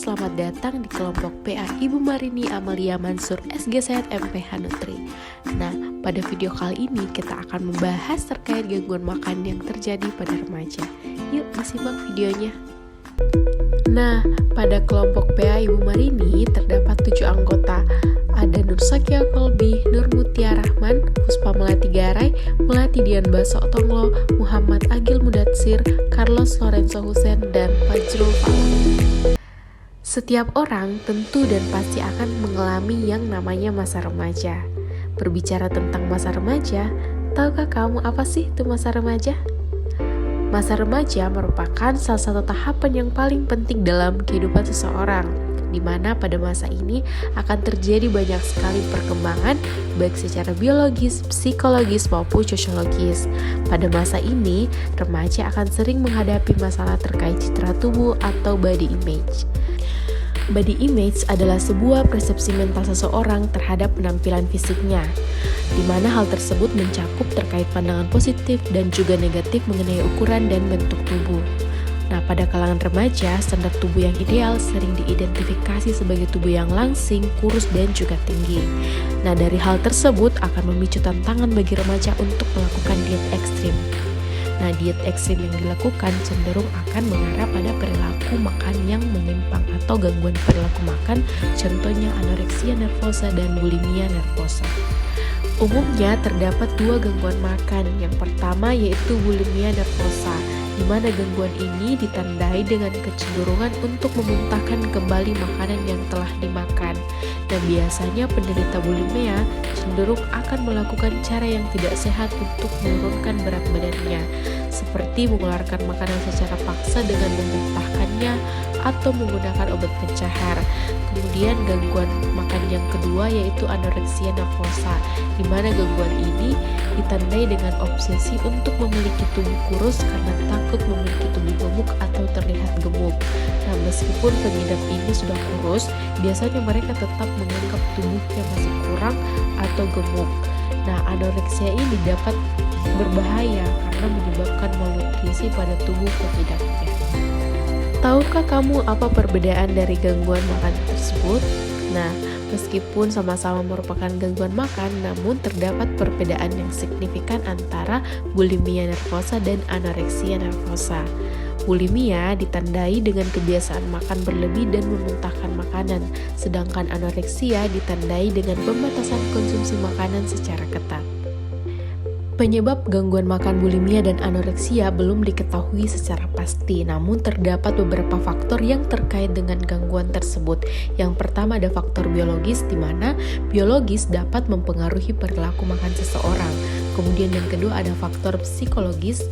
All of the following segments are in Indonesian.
selamat datang di kelompok PA Ibu Marini Amalia Mansur SGZ MPH Nutri. Nah, pada video kali ini kita akan membahas terkait gangguan makan yang terjadi pada remaja. Yuk disimak videonya. Nah, pada kelompok PA Ibu Marini terdapat 7 anggota. Ada Nur Sakia Kolbi, Nur Mutia Rahman, Puspa Melati Garai, Melati Dian Basok Tonglo, Muhammad Agil Mudatsir, Carlos Lorenzo Hussein, dan Fajrul Falah. Setiap orang tentu dan pasti akan mengalami yang namanya masa remaja. Berbicara tentang masa remaja, tahukah kamu apa sih itu masa remaja? Masa remaja merupakan salah satu tahapan yang paling penting dalam kehidupan seseorang, di mana pada masa ini akan terjadi banyak sekali perkembangan baik secara biologis, psikologis maupun sosiologis. Pada masa ini, remaja akan sering menghadapi masalah terkait citra tubuh atau body image. Body image adalah sebuah persepsi mental seseorang terhadap penampilan fisiknya, di mana hal tersebut mencakup terkait pandangan positif dan juga negatif mengenai ukuran dan bentuk tubuh. Nah, pada kalangan remaja, standar tubuh yang ideal sering diidentifikasi sebagai tubuh yang langsing, kurus, dan juga tinggi. Nah, dari hal tersebut akan memicu tantangan bagi remaja untuk melakukan diet ekstrim. Nah, diet ekstrim yang dilakukan cenderung akan mengarah pada perilaku makan yang menyimpang atau gangguan perilaku makan, contohnya anoreksia nervosa dan bulimia nervosa. Umumnya terdapat 2 gangguan makan. Yang pertama yaitu bulimia nervosa, di mana gangguan ini ditandai dengan kecenderungan untuk memuntahkan kembali makanan yang telah dimakan. Dan biasanya penderita bulimia cenderung akan melakukan cara yang tidak sehat untuk menurunkan berat badannya, seperti mengeluarkan makanan secara paksa dengan memuntahkannya atau menggunakan obat pencahar. Kemudian gangguan makan yang kedua yaitu anoreksia nervosa, di mana gangguan ini ditandai dengan obsesi untuk memiliki tubuh kurus karena takut memiliki tubuh gemuk atau terlihat gemuk. Nah, meskipun pengidap ini sudah kurus, biasanya mereka tetap menganggap tubuhnya masih kurang atau gemuk. Nah, anoreksia ini dapat berbahaya karena menyebabkan malnutrisi pada tubuh pengidapnya. Tahukah kamu apa perbedaan dari gangguan makan tersebut? Nah, meskipun sama-sama merupakan gangguan makan, namun terdapat perbedaan yang signifikan antara bulimia nervosa dan anoreksia nervosa. Bulimia ditandai dengan kebiasaan makan berlebih dan memuntahkan makanan, sedangkan anoreksia ditandai dengan pembatasan konsumsi makanan secara ketat. Penyebab gangguan makan bulimia dan anoreksia belum diketahui secara pasti, namun terdapat beberapa faktor yang terkait dengan gangguan tersebut. Yang pertama ada faktor biologis, di mana biologis dapat mempengaruhi perilaku makan seseorang. Kemudian yang kedua ada faktor psikologis,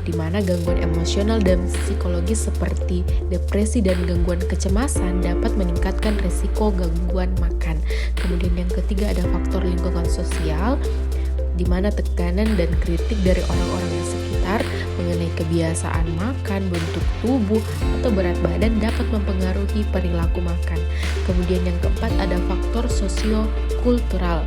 di mana gangguan emosional dan psikologis seperti depresi dan gangguan kecemasan dapat meningkatkan risiko gangguan makan. Kemudian yang ketiga ada faktor lingkungan sosial, di mana tekanan dan kritik dari orang-orang di sekitar mengenai kebiasaan makan, bentuk tubuh, atau berat badan dapat mempengaruhi perilaku makan. Kemudian yang keempat ada faktor sosiokultural,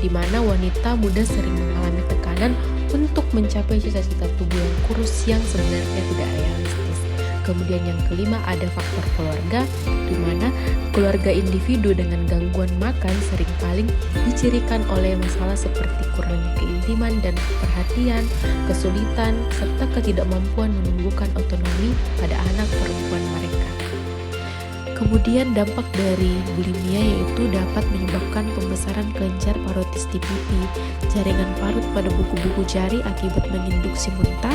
di mana wanita muda sering mengalami tekanan untuk mencapai cita-cita tubuh yang kurus yang sebenarnya tidak realistis. Kemudian yang kelima ada faktor keluarga, di mana keluarga individu dengan gangguan makan seringkali dicirikan oleh masalah seperti kurangnya keintiman dan perhatian, kesulitan, serta ketidakmampuan menumbuhkan otonomi pada anak perempuan mereka. Kemudian dampak dari bulimia yaitu dapat menyebabkan pembesaran kelenjar parotis di pipi, jaringan parut pada buku-buku jari akibat menginduksi muntah,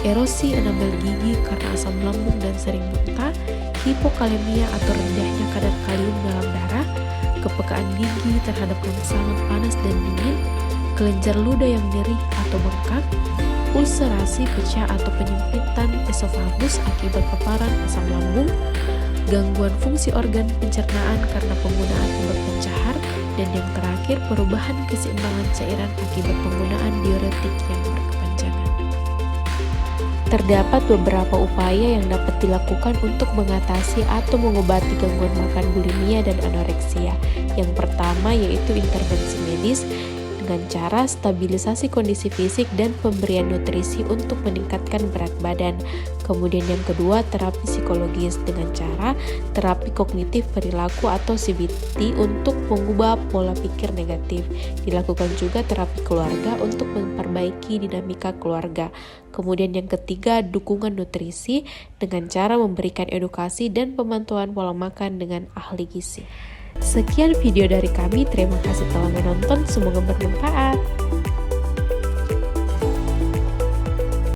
erosi enamel gigi karena asam lambung dan sering muntah, hipokalemia atau rendahnya kadar kalium dalam darah, kepekaan gigi terhadap rangsangan panas dan dingin, kelenjar ludah yang nyeri atau bengkak, ulserasi pecah atau penyempitan esofagus akibat paparan asam lambung, gangguan fungsi organ pencernaan karena penggunaan obat pencahar, dan yang terakhir perubahan keseimbangan cairan akibat penggunaan diuretik yang berkepanjangan. Terdapat beberapa upaya yang dapat dilakukan untuk mengatasi atau mengobati gangguan makan bulimia dan anoreksia. Yang pertama yaitu intervensi medis dengan cara stabilisasi kondisi fisik dan pemberian nutrisi untuk meningkatkan berat badan. Kemudian yang kedua, terapi psikologis dengan cara terapi kognitif perilaku atau CBT untuk mengubah pola pikir negatif. Dilakukan juga terapi keluarga untuk memperbaiki dinamika keluarga. Kemudian yang ketiga, dukungan nutrisi dengan cara memberikan edukasi dan pemantauan pola makan dengan ahli gizi. Sekian video dari kami, terima kasih telah menonton, semoga bermanfaat.